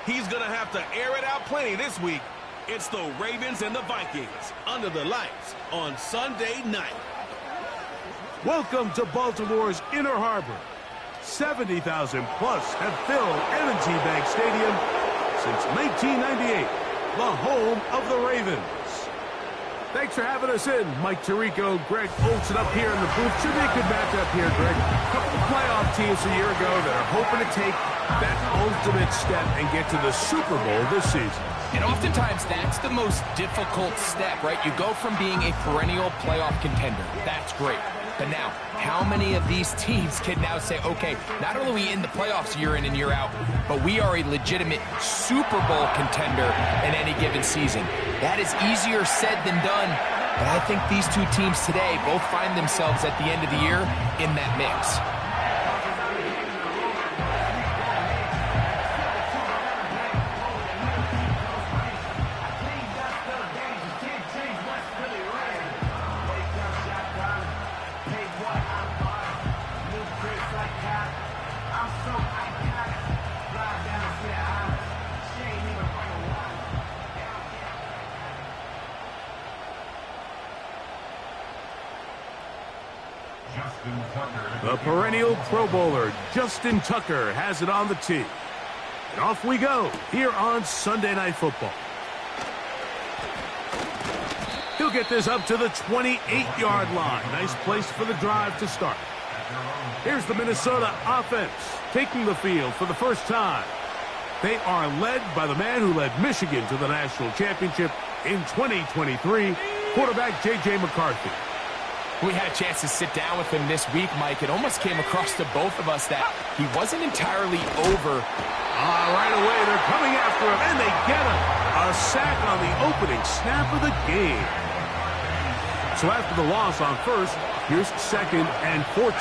He's going to have to air it out plenty this week. It's the Ravens and the Vikings under the lights on Sunday night. Welcome to Baltimore's Inner Harbor. 70,000 plus have filled M&T Bank Stadium since 1998, the home of the Ravens. Thanks for having us in, Mike Tirico, Greg Olson up here in the booth. Should be a good matchup here, Greg. A couple of playoff teams a year ago that are hoping to take that ultimate step and get to the Super Bowl this season. And oftentimes that's the most difficult step, right? You go from being a perennial playoff contender. That's great. But now, how many of these teams can now say, okay, not only are we in the playoffs year in and year out, but we are a legitimate Super Bowl contender in any given season? That is easier said than done, but I think these two teams today both find themselves at the end of the year in that mix. The perennial Pro Bowler, Justin Tucker, has it on the tee. And off we go here on Sunday Night Football. He'll get this up to the 28-yard line. Nice place for the drive to start. Here's the Minnesota offense taking the field for the first time. They are led by the man who led Michigan to the national championship in 2023, quarterback J.J. McCarthy. We had a chance to sit down with him this week, Mike. It almost came across to both of us that he wasn't entirely over. Right away, they're coming after him, and they get him. A sack on the opening snap of the game. So after the loss on first, here's 2nd and 14.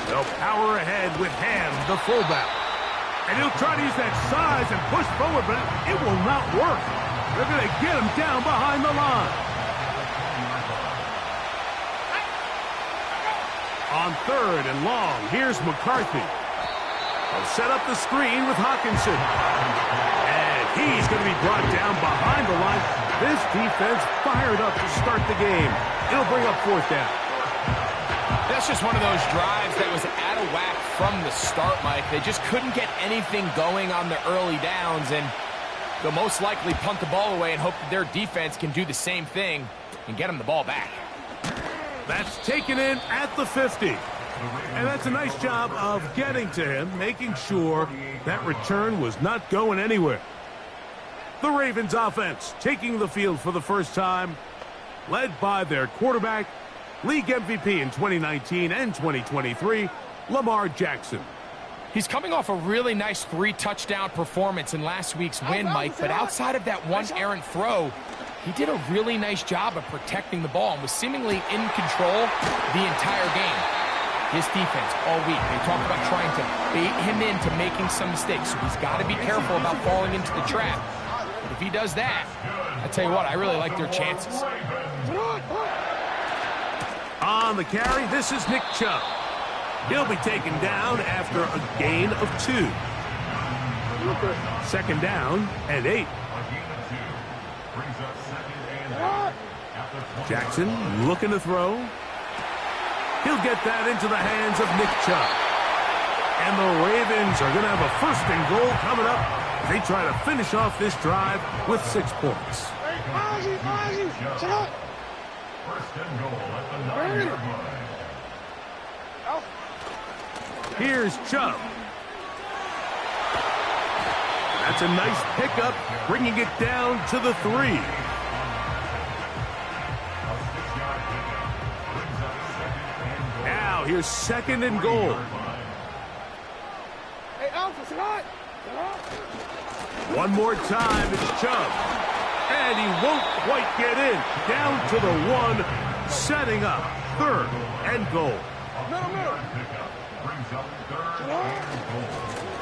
They'll power ahead with Ham, the fullback. And he'll try to use that size and push forward, but it will not work. They're going to get him down behind the line. On 3rd and long, here's McCarthy. They'll set up the screen with Hawkinson. And he's going to be brought down behind the line. This defense fired up to start the game. It'll bring up 4th down. That's just one of those drives that was out of whack from the start, Mike. They just couldn't get anything going on the early downs, and they'll most likely punt the ball away and hope that their defense can do the same thing and get them the ball back. That's taken in at the 50. And that's a nice job of getting to him, making sure that return was not going anywhere. The Ravens offense taking the field for the first time, led by their quarterback, league MVP in 2019 and 2023, Lamar Jackson. He's coming off a really nice 3-touchdown performance in last week's win, Mike, but outside of that one errant throw, he did a really nice job of protecting the ball and was seemingly in control the entire game. His defense all week, they talk about trying to bait him into making some mistakes, so he's got to be careful about falling into the trap. But if he does that, I tell you what, I really like their chances. On the carry, this is Nick Chubb. He'll be taken down after a gain of 2. 2nd down and 8. Jackson looking to throw. He'll get that into the hands of Nick Chubb. And the Ravens are going to have a 1st and goal coming up as they try to finish off this drive with 6 points. 1st and goal at the 9-yard line. Here's Chubb. That's a nice pickup, bringing it down to the 3. Now here's 2nd and goal. One more time, it's Chubb. And he won't quite get in. Down to the 1, setting up 3rd and goal.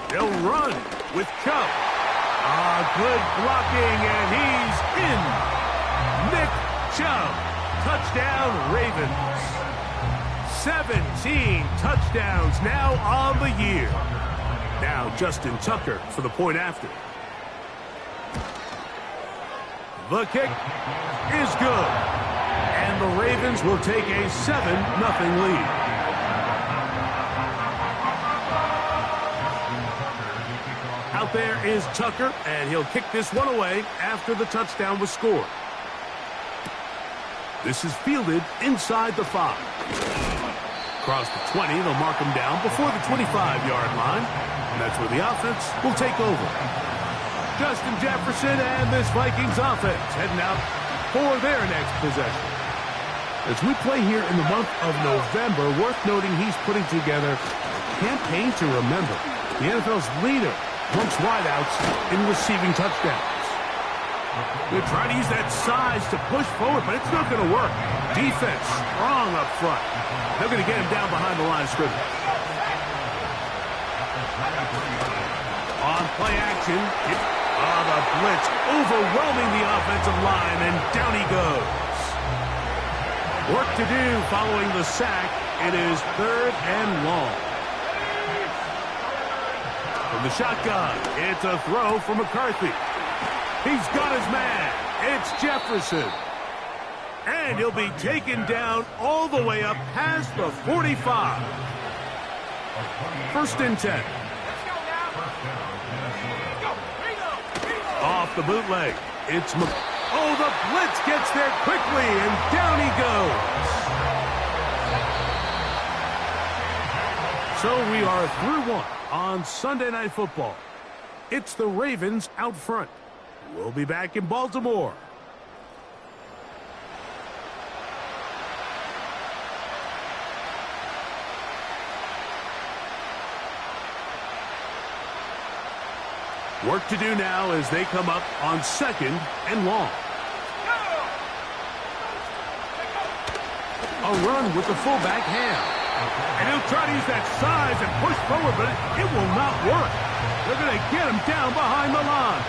They'll run with Chubb. Good blocking, and he's in. Nick Chubb. Touchdown, Ravens. 17 touchdowns now on the year. Now Justin Tucker for the point after. The kick is good. And the Ravens will take a 7-0 lead. Out there is Tucker, and he'll kick this one away after the touchdown was scored. This is fielded inside the 5. Across the 20, they'll mark him down before the 25-yard line. And that's where the offense will take over. Justin Jefferson and this Vikings offense heading out for their next possession. As we play here in the month of November, worth noting he's putting together a campaign to remember. The NFL's leader amongst wideouts in receiving touchdowns. They're trying to use that size to push forward, but it's not going to work. Defense strong up front. They're going to get him down behind the line of scrimmage. On play action, the blitz overwhelming the offensive line, and down he goes. Work to do following the sack. It is 3rd and long. From the shotgun, it's a throw for McCarthy. He's got his man. It's Jefferson. And he'll be taken down all the way up past the 45. 1st and 10. Off the bootleg. It's the blitz gets there quickly, and down he goes. So we are through one on Sunday Night Football. It's the Ravens out front. We'll be back in Baltimore. Work to do now as they come up on 2nd and long. A run with the fullback hand. And he'll try to use that size and push forward, but it will not work. They're going to get him down behind the line.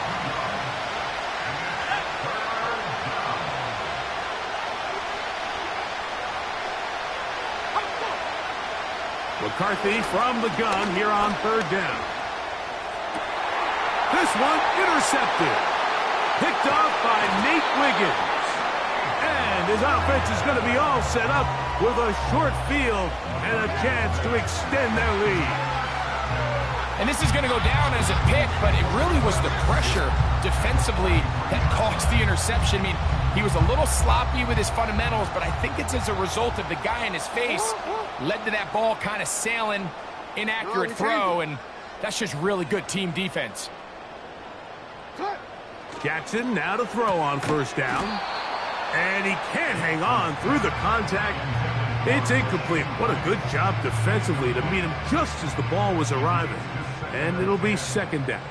McCarthy from the gun here on 3rd down. This one intercepted. Picked off by Nate Wiggins. And his offense is going to be all set up with a short field and a chance to extend their lead. And this is going to go down as a pick, but it really was the pressure defensively that caused the interception. I mean, he was a little sloppy with his fundamentals, but I think it's as a result of the guy in his face led to that ball kind of sailing, inaccurate throw, and that's just really good team defense. Jackson now to throw on 1st down. And he can't hang on through the contact. It's incomplete. What a good job defensively to meet him just as the ball was arriving. And it'll be 2nd down.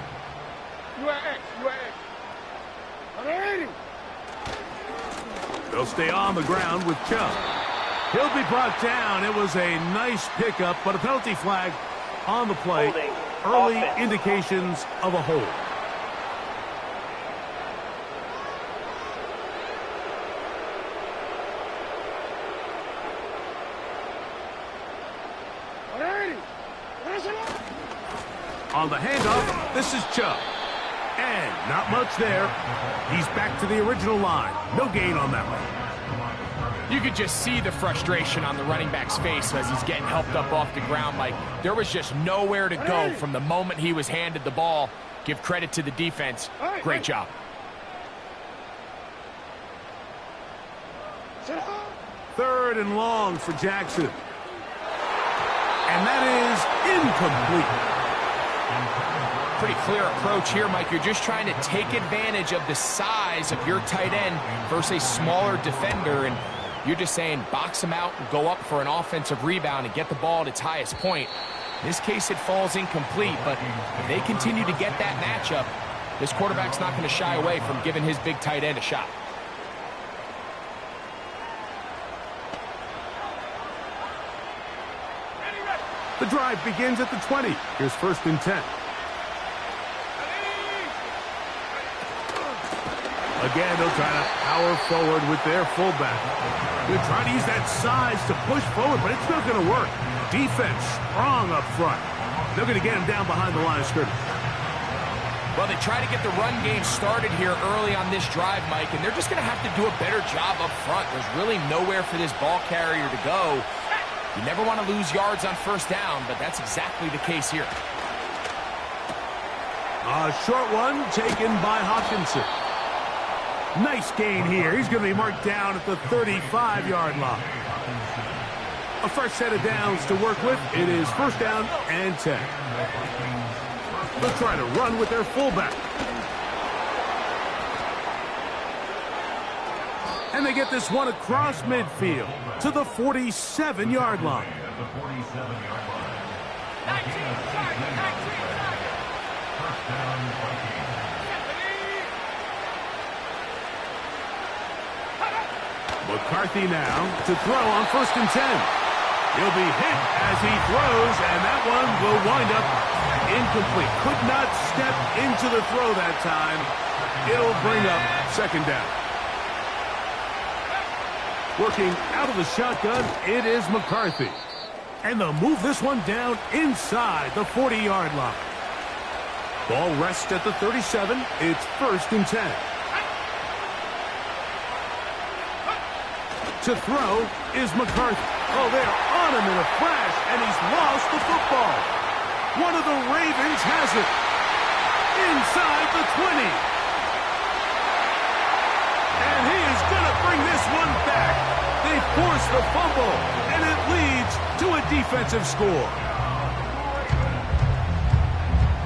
They'll stay on the ground with Chubb. He'll be brought down. It was a nice pickup, but a penalty flag on the play. Early indications of a hold. On the handoff, this is Chubb. And not much there. He's back to the original line. No gain on that one. You could just see the frustration on the running back's face as he's getting helped up off the ground. Like, there was just nowhere to go from the moment he was handed the ball. Give credit to the defense. Great job. Third and long for Jackson. And that is incomplete. Pretty clear approach here, Mike. You're just trying to take advantage of the size of your tight end versus a smaller defender, and you're just saying box him out and go up for an offensive rebound and get the ball at its highest point. In this case, it falls incomplete, but if they continue to get that matchup, this quarterback's not going to shy away from giving his big tight end a shot. The drive begins at the 20. Here's 1st and 10. Again, they'll try to power forward with their fullback. They're trying to use that size to push forward, but it's not going to work. Defense strong up front. They're going to get him down behind the line of scrimmage. Well, they try to get the run game started here early on this drive, Mike, and they're just going to have to do a better job up front. There's really nowhere for this ball carrier to go. You never want to lose yards on first down, but that's exactly the case here. A short one taken by Hawkinson. Nice gain here. He's going to be marked down at the 35-yard line. A fresh set of downs to work with. It is first down and 10. They'll try to run with their fullback. And they get this one across midfield to the 47-yard line. McCarthy now to throw on first and 10. He'll be hit as he throws, and that one will wind up incomplete. Could not step into the throw that time. It'll bring up second down. Working out of the shotgun, it is McCarthy. And they'll move this one down inside the 40-yard line. Ball rests at the 37. It's first and 10. To throw is McCarthy. Oh, they're on him in a flash, and he's lost the football. One of the Ravens has it. Inside the 20. And he is going to bring this one back. They force the fumble, and it leads to a defensive score.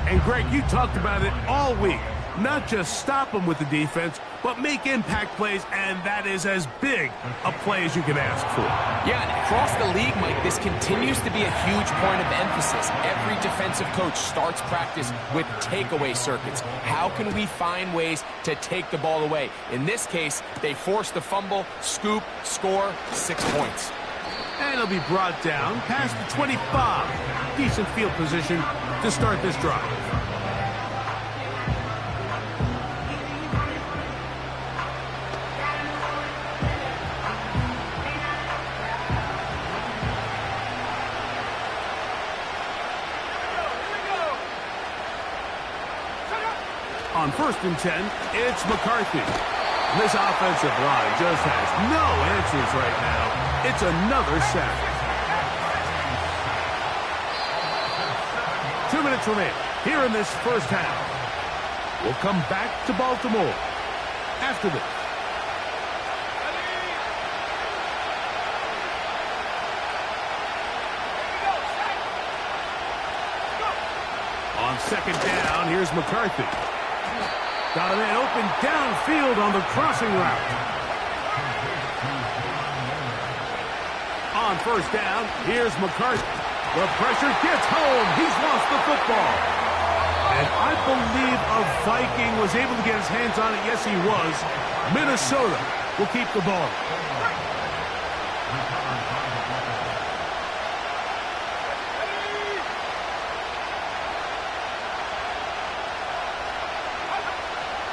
And Greg, you talked about it all week. Not just stop them with the defense, but make impact plays, and that is as big a play as you can ask for. Yeah, and across the league, Mike, this continues to be a huge point of emphasis. Every defensive coach starts practice with takeaway circuits. How can we find ways to take the ball away? In this case, they force the fumble, scoop, score, 6 points. And he'll be brought down past the 25. Decent field position to start this drive. On first and 10, it's McCarthy. This offensive line just has no answers right now. It's another sack. 2 minutes remain here in this first half. We'll come back to Baltimore after this. On second down, here's McCarthy. Got a man open downfield on the crossing route. On first down, here's McCarthy. The pressure gets home. He's lost the football. And I believe a Viking was able to get his hands on it. Yes, he was. Minnesota will keep the ball.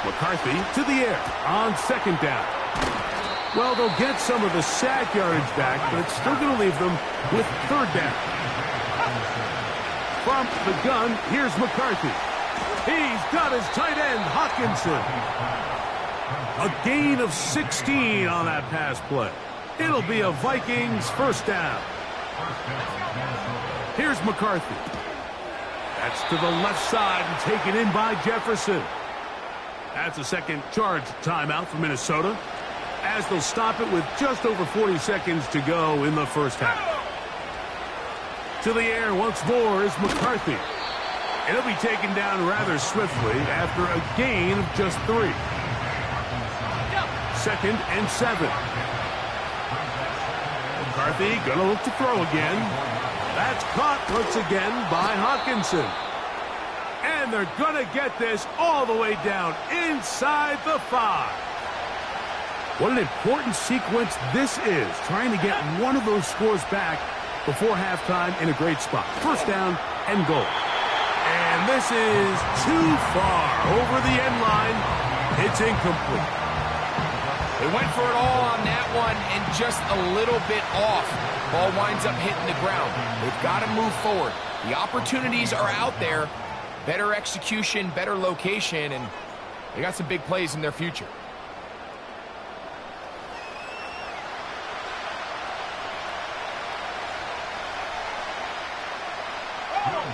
McCarthy to the air on second down. Well, they'll get some of the sack yardage back, but it's still going to leave them with third down. From the gun, here's McCarthy. He's got his tight end, Hawkinson. A gain of 16 on that pass play. It'll be a Vikings first down. Here's McCarthy. That's to the left side and taken in by Jefferson. That's a second charge timeout for Minnesota, as they'll stop it with just over 40 seconds to go in the first half. To the air once more is McCarthy. It'll be taken down rather swiftly after a gain of just 3. Second and 7. McCarthy gonna look to throw again. That's caught once again by Hawkinson. And they're going to get this all the way down inside the 5. What an important sequence this is, trying to get one of those scores back before halftime in a great spot. First down and goal. And this is too far over the end line. It's incomplete. They went for it all on that one and just a little bit off. Ball winds up hitting the ground. They've got to move forward. The opportunities are out there. Better execution, better location, and they got some big plays in their future.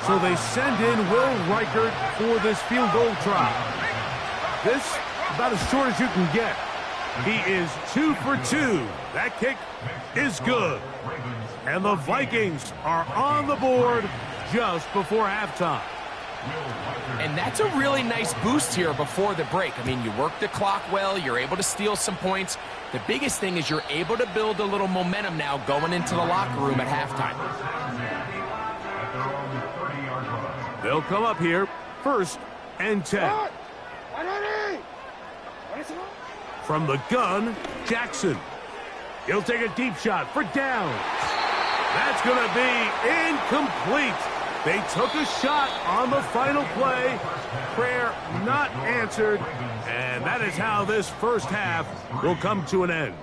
So they send in Will Reichert for this field goal try. This, about as short as you can get. He is 2 for 2. That kick is good. And the Vikings are on the board just before halftime. And that's a really nice boost here before the break. I mean, you work the clock well, you're able to steal some points. The biggest thing is you're able to build a little momentum now going into the locker room at halftime. They'll come up here, 1st and 10. From the gun, Jackson. He'll take a deep shot for down. That's going to be incomplete. They took a shot on the final play. Prayer not answered. And that is how this first half will come to an end.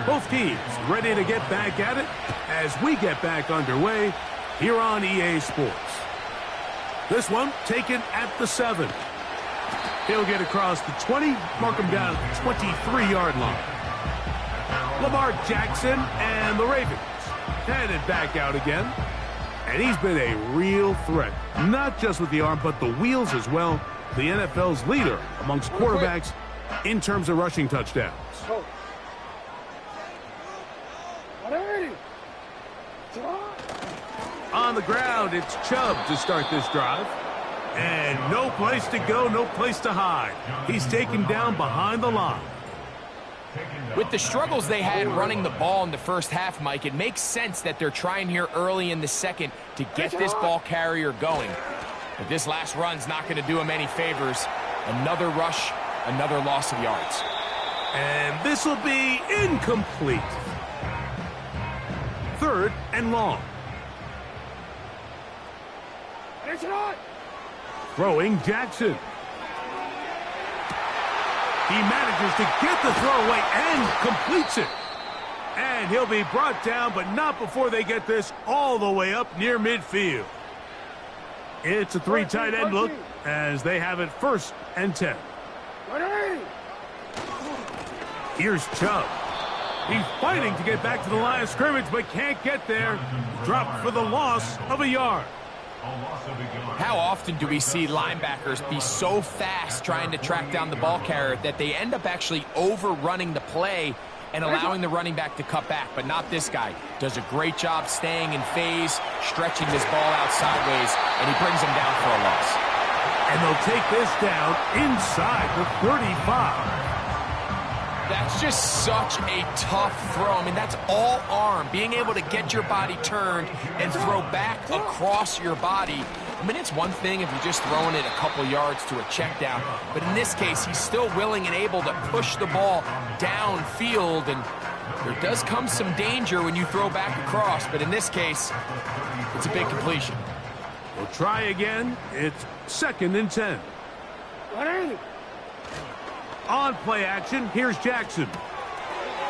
Both teams ready to get back at it as we get back underway here on EA Sports. This one taken at the 7. He'll get across the 20, mark him down at the 23-yard line. Lamar Jackson and the Ravens headed back out again. And he's been a real threat, not just with the arm, but the wheels as well. The NFL's leader amongst quarterbacks in terms of rushing touchdowns. On the ground, it's Chubb to start this drive. And no place to go, no place to hide. He's taken down behind the line. With the struggles they had running the ball in the first half, Mike, it makes sense that they're trying here early in the second to get this ball carrier going. But this last run's not going to do him any favors. Another rush, another loss of yards. And this will be incomplete. 3rd and long. Throwing Jackson. He manages to get the throw away and completes it. And he'll be brought down, but not before they get this all the way up near midfield. It's a 3 tight end look as they have it 1st and 10. Here's Chubb. He's fighting to get back to the line of scrimmage, but can't get there. Dropped for the loss of a yard. How often do we see linebackers be so fast trying to track down the ball carrier that they end up actually overrunning the play and allowing the running back to cut back? But not this guy. Does a great job staying in phase, stretching this ball out sideways, and he brings him down for a loss. And they'll take this down inside the 35. That's just such a tough throw. I mean, that's all arm. Being able to get your body turned and throw back across your body. I mean, it's one thing if you're just throwing it a couple yards to a check down. But in this case, he's still willing and able to push the ball downfield. And there does come some danger when you throw back across. But in this case, it's a big completion. We'll try again. It's 2nd and 10. On play action, here's Jackson.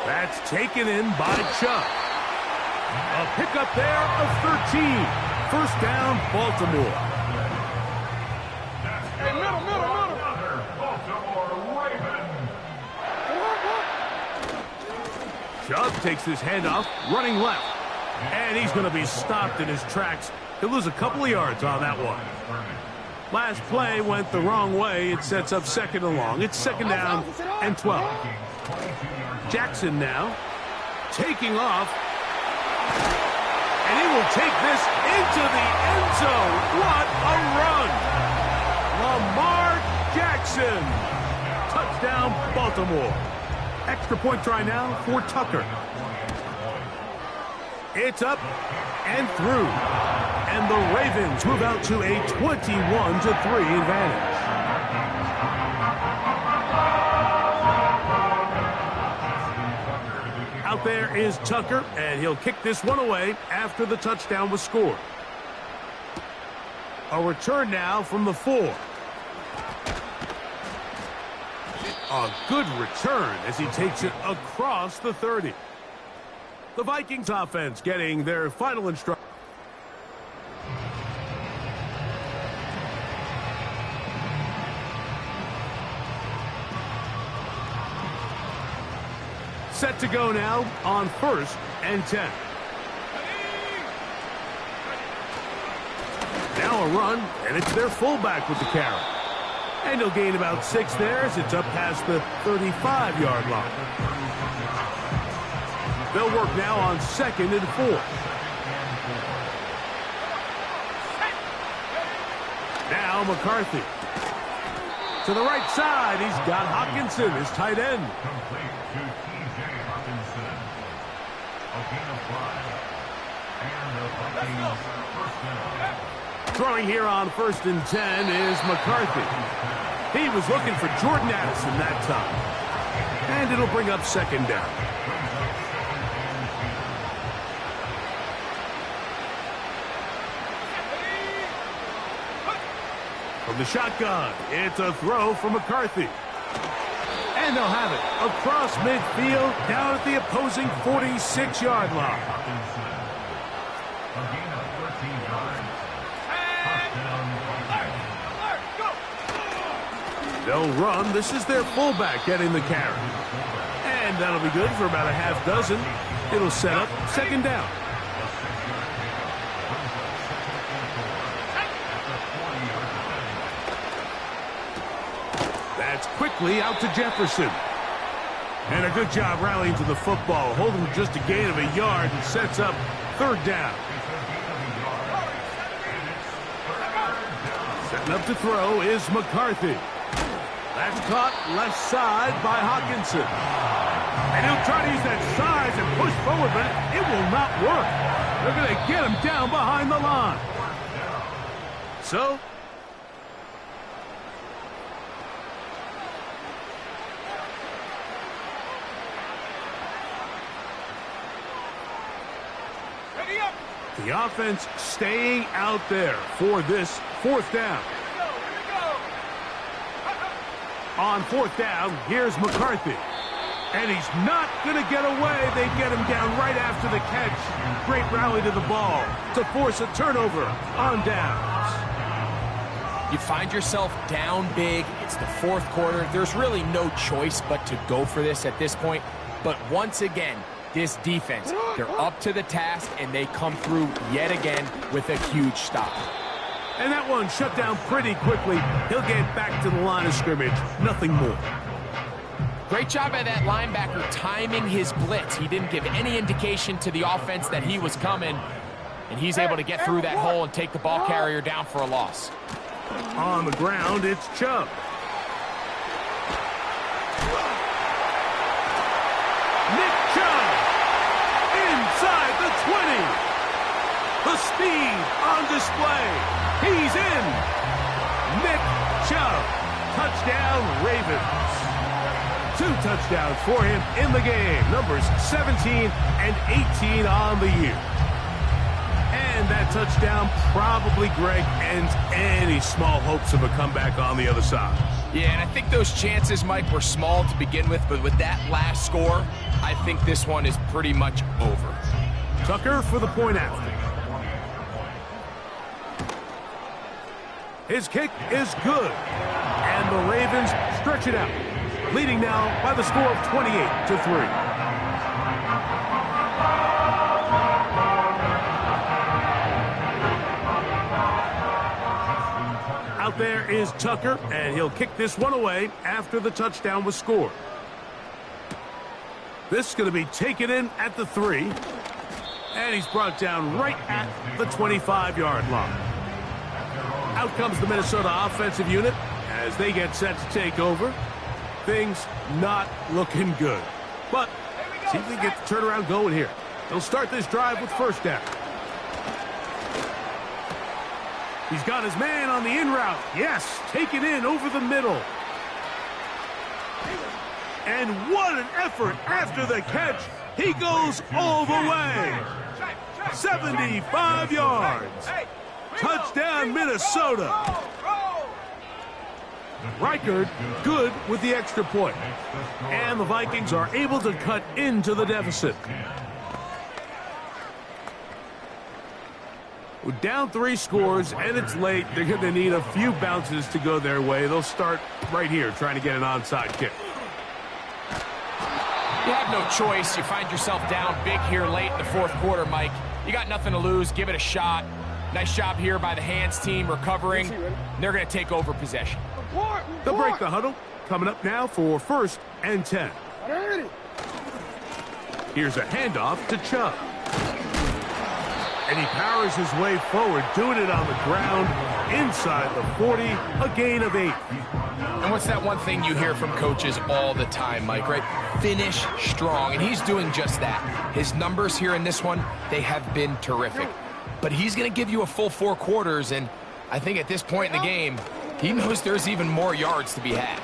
That's taken in by Chubb. A pickup there of 13. 1st down, Baltimore. Hey, middle. Baltimore Ravens. Chubb takes his handoff, running left. And he's going to be stopped in his tracks. He'll lose a couple of yards on that one. Last play went the wrong way. It sets up 2nd and long. It's 2nd down and 12. Jackson now taking off. And he will take this into the end zone. What a run! Lamar Jackson. Touchdown, Baltimore. Extra point try now for Tucker. It's up and through. And the Ravens move out to a 21-3 advantage. Out there is Tucker, and he'll kick this one away after the touchdown was scored. A return now from the 4. A good return as he takes it across the 30. The Vikings offense getting their final instruction. Set to go now on 1st and 10. Now a run, and it's their fullback with the carry. And he'll gain about 6 there as it's up past the 35-yard line. They'll work now on 2nd and 4. Now McCarthy. To the right side, he's got Hockenson, his tight end. Complete to T.J. Hockenson. A gain of 5. And the Vikings first down. Throwing here on 1st and 10 is McCarthy. He was looking for Jordan Addison that time. And it'll bring up 2nd down. From the shotgun, it's a throw for McCarthy. And they'll have it across midfield down at the opposing 46-yard line. A gain of 13 yards. Touchdown. They'll run. This is their fullback getting the carry. And that'll be good for about a half dozen. It'll set up 2nd down. That's quickly out to Jefferson. And a good job rallying to the football, holding just a gain of a yard and sets up 3rd down. Setting up to throw is McCarthy. That's caught left side by Hockenson. And he'll try to use that size and push forward, but it will not work. They're going to get him down behind the line. So the offense staying out there for this 4th down. On 4th down, here's McCarthy. And he's not going to get away. They get him down right after the catch. Great rally to the ball to force a turnover on downs. You find yourself down big. It's the 4th quarter. There's really no choice but to go for this at this point. But once again, this defense, they're up to the task, and they come through yet again with a huge stop. And that one shut down pretty quickly. He'll get back to the line of scrimmage. Nothing more. Great job by that linebacker timing his blitz. He didn't give any indication to the offense that he was coming, and he's able to get through that hole and take the ball carrier down for a loss. On the ground, it's Chubb. Nick Chubb inside the 20. The speed on display. He's in. Nick Chubb. Touchdown, Ravens. 2 touchdowns for him in the game. Numbers 17 and 18 on the year. And that touchdown probably, Greg, ends any small hopes of a comeback on the other side. Yeah, and I think those chances, Mike, were small to begin with, but with that last score, I think this one is pretty much over. Tucker for the point after. His kick is good. And the Ravens stretch it out, leading now by the score of 28-3. Out there is Tucker, and he'll kick this one away after the touchdown was scored. This is going to be taken in at the 3, and he's brought down right at the 25-yard line. Out comes the Minnesota offensive unit as they get set to take over. Things not looking good. But see if they get the turnaround going here. They'll start this drive with 1st down. He's got his man on the in route. Yes, taken in over the middle. And what an effort after the catch. He goes all the way. 75 yards. Touchdown, Minnesota. Reichard good with the extra point. And the Vikings are able to cut into the deficit. With down 3 scores and it's late, they're going to need a few bounces to go their way. They'll start right here trying to get an onside kick. You have no choice. You find yourself down big here late in the fourth quarter, Mike. You got nothing to lose. Give it a shot. Nice job here by the hands team recovering. They're going to take over possession. They'll break the huddle. Coming up now for 1st and 10. Here's a handoff to Chubb. And he powers his way forward, doing it on the ground, inside the 40, a gain of 8. And what's that one thing you hear from coaches all the time, Mike, right? Finish strong, and he's doing just that. His numbers here in this one, they have been terrific. But he's going to give you a full 4 quarters, and I think at this point in the game, he knows there's even more yards to be had.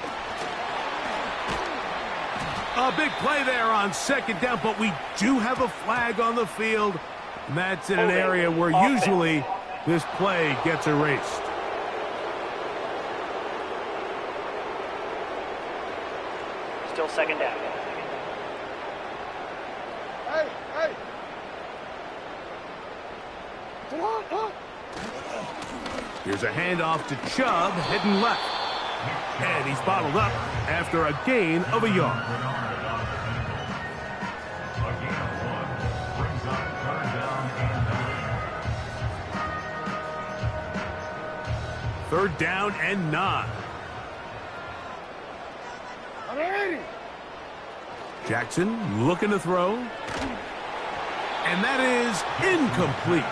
A big play there on 2nd down, but we do have a flag on the field. And that's in an area where usually this play gets erased. Still 2nd down. Hey! Here's a handoff to Chubb, heading left. And he's bottled up after a gain of a yard. Third down and 9. Jackson looking to throw. And that is incomplete.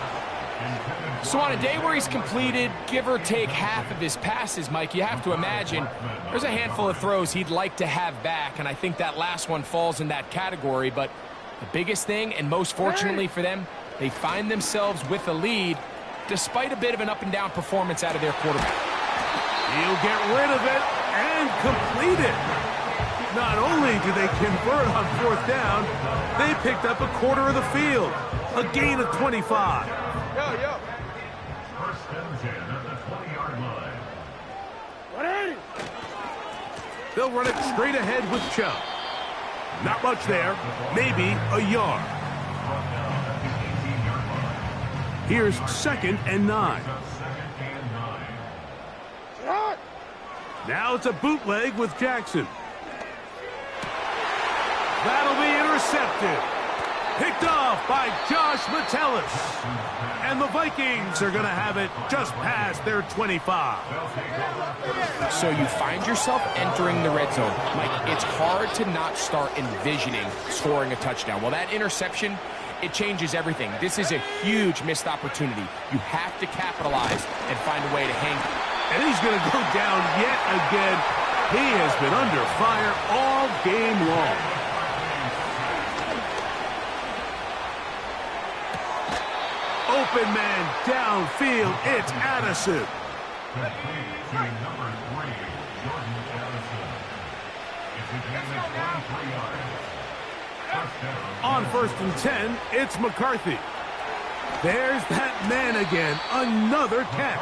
So on a day where he's completed, give or take half of his passes, Mike, you have to imagine there's a handful of throws he'd like to have back, and I think that last one falls in that category. But the biggest thing, and most fortunately for them, they find themselves with a lead despite a bit of an up-and-down performance out of their quarterback. He'll get rid of it and complete it. Not only do they convert on 4th down, they picked up a quarter of the field. A gain of 25. Yo. 1st and 10 at the 20-yard line. They'll run it straight ahead with Chubb. Not much there. Maybe a yard. Here's 2nd and 9. Now it's a bootleg with Jackson. That'll be intercepted. Picked off by Josh Metellus. And the Vikings are going to have it just past their 25. So you find yourself entering the red zone. Mike, it's hard to not start envisioning scoring a touchdown. Well, that interception, it changes everything. This is a huge missed opportunity. You have to capitalize and find a way to hang. And he's going to go down yet again. He has been under fire all game long. Open man downfield. It's Addison. On 1st and 10, it's McCarthy. There's that man again. Another catch.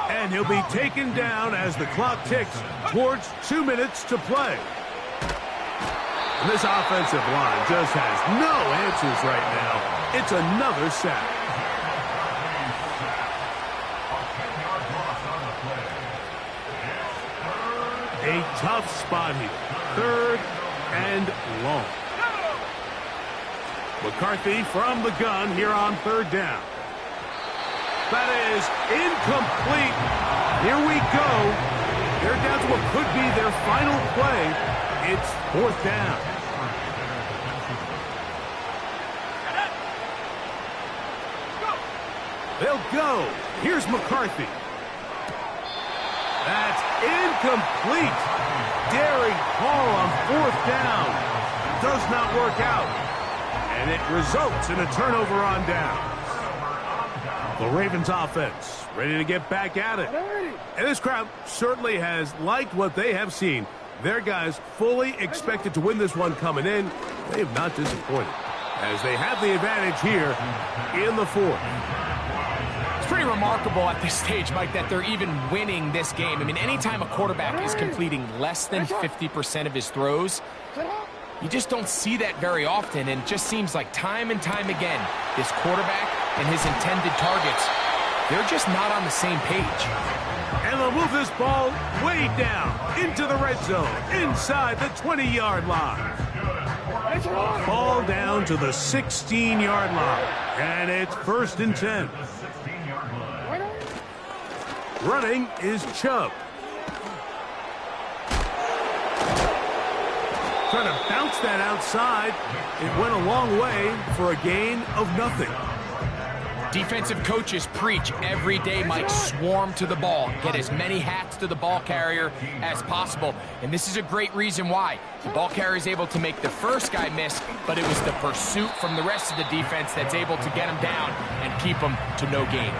And he'll be taken down as the clock ticks towards 2 minutes to play. And this offensive line just has no answers right now. It's another sack. A tough spot here. 3rd and long. McCarthy from the gun here on 3rd down. That is incomplete. Here we go. They're down to what could be their final play. It's 4th down. They'll go. Here's McCarthy. That's incomplete. Daring Hall on 4th down. Does not work out. And it results in a turnover on down. The Ravens offense ready to get back at it. And this crowd certainly has liked what they have seen. Their guys fully expected to win this one coming in. They have not disappointed as they have the advantage here in the 4th. It's pretty remarkable at this stage, Mike, that they're even winning this game. I mean, anytime a quarterback is completing less than 50% of his throws, you just don't see that very often, and it just seems like time and time again, this quarterback and his intended targets, they're just not on the same page. And they'll move this ball way down into the red zone, inside the 20-yard line. Ball down to the 16-yard line, and it's 1st and 10. Running is Chubb. Trying to bounce that outside. It went a long way for a gain of nothing. Defensive coaches preach every day, Mike, swarm to the ball. Get as many hats to the ball carrier as possible. And this is a great reason why. The ball carrier is able to make the first guy miss, but it was the pursuit from the rest of the defense that's able to get him down and keep him to no gain.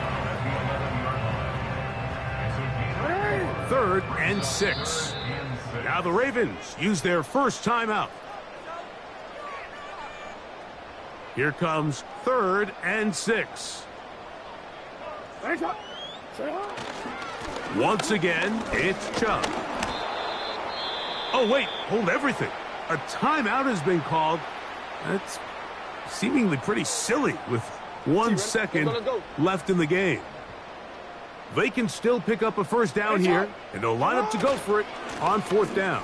3rd and 6. Now the Ravens use their first timeout. Here comes 3rd and 6. Once again, it's Chubb. Oh, wait, hold everything. A timeout has been called. That's seemingly pretty silly with 1 second left in the game. They can still pick up a first down here, and they'll line up to go for it on 4th down.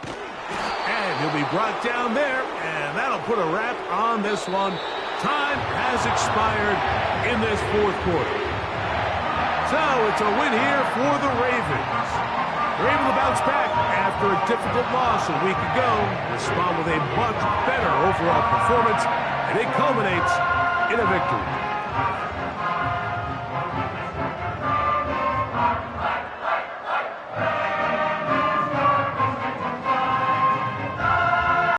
And he'll be brought down there, and that'll put a wrap on this one. Time has expired in this 4th quarter. So it's a win here for the Ravens. They're able to bounce back after a difficult loss a week ago, respond with a much better overall performance, and it culminates in a victory.